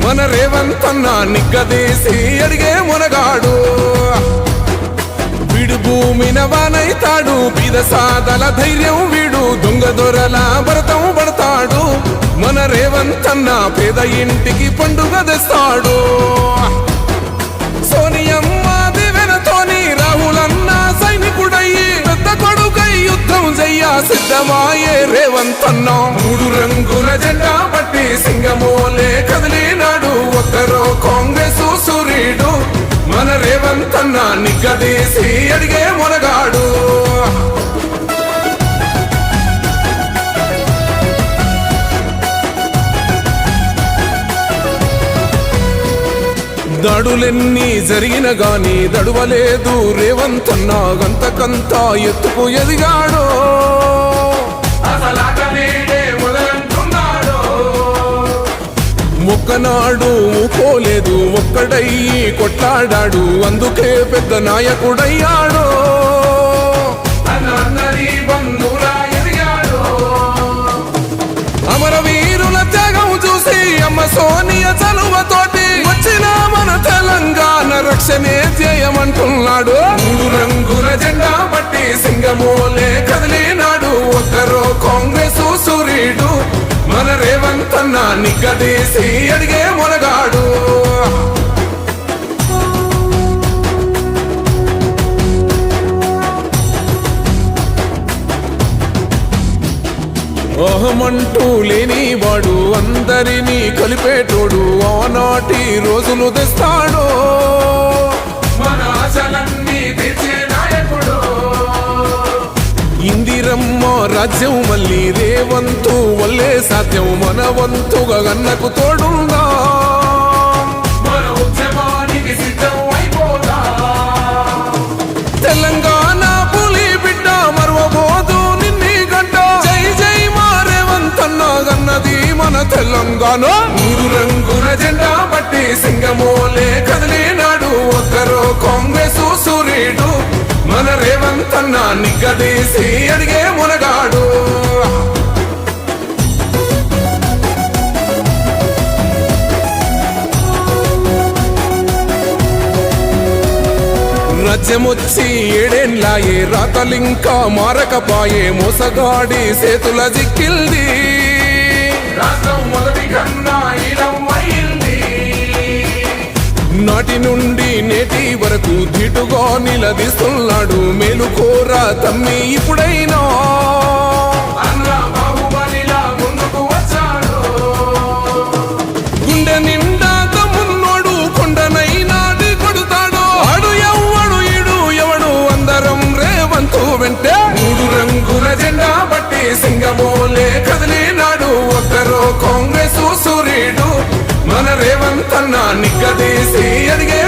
మన రేవంత్ అన్న నిగ్గదీసి అడిగే మునగాడు. వీడు భూమిన వానైతాడు, బీద సాదల ధైర్యం వీడు, దొంగ దొరల భరతం పడతాడు. మన రేవంత్ అన్న పేద ఇంటికి పండుగ తెస్తాడు. సోనియమ్మ దివెనతోని రాహులన్న సైనికుడయ్యి పెద్ద కొడుకై యుద్ధం చెయ్య సిద్ధమాయే రేవంత్ అన్న. 3 రంగుల జెండా పట్టి సింగమోలే కదిలినాడు, ఒక్కరో కాంగ్రెస్ సూర్యుడు. మన రేవంత్ అన్న నిగ్గదీసి అడిగే మునగాడు. దాడులెన్ని జరిగిన గాని దడువలేదు రేవంత్ అన్న, గంతకంతా ఎత్తుకు ఎదిగాడు. ఒక్కనాడు పోలేదు, ఒక్కడయ్యి కొట్లాడాడు, అందుకే పెద్ద నాయకుడయ్యాడు. అమరవీరుల త్యాగం చూసి అమ్మ సోనియ చలువతోటి వచ్చిన మన తెలంగాణ రక్షణే చేయమంటున్నాడు. 3 రంగుల జెండా పట్టి సింగమోలే కదిలినాడు, ఒక్కరో కాంగ్రెస్ సూర్యుడు. మన రేవంత్ అన్న నిగ్గదీసి అడిగే మునగాడు. అహమంటూ లేనివాడు, అందరినీ కలిపేటోడు, ఆనాటి రోజులు తెస్తాడు. మన ఆశలన్నీ తీర్చే నాయకుడు. ఇందిరమ్మ రాజ్యం మళ్ళీ రేవంతు వల్లే సాధ్యం, మన వంతుగా గన్నకు తోడుందా. మన ఉద్యమానికి సిద్ధం అయిపోదా. తెలంగాణ పులి బిడ్డ మరవబోదు నిన్ని గంట. జై జై మా రేవంత్ అన్న గన్నది మన తెలంగాణ. 3 రంగుల జెండా పట్టి సింగమోలే కదిలినాడు, ఒక్కరో కాంగ్రెస్ సూర్యుడు. మన రేవంత్ అన్న నిగ్గదీసి అడిగే మునగాడు. రాజ్యమొచ్చి 7 ఏళ్ళాయే, రాతలింకా మారకపాయే, మోసగాడి సేతుల జిక్కిల్ది. రాష్ట్రం మొదటి కన్నా ఇలమైంది. నాటి నుండి నేటి వరకు ధీటుగా నిలదీస్తున్నాడు, మేలుకోర తమ్మి ఇప్పుడైనా. ముందుకు వచ్చాడు, గుండె నిండా తమ్మున్నోడు, కొండనైనా కొడుతాడు. ఆడు ఎవడు ఈడు ఎవడు, అందరం రేవంతు వెంటే. 3 రంగుల జెండా పట్టి సింగమోలే కదిలినాడు, ఒక్కరో కాంగ్రెస్ సూర్యుడు. మన రేవంత్ అన్న నిగ్గదీసి అడిగే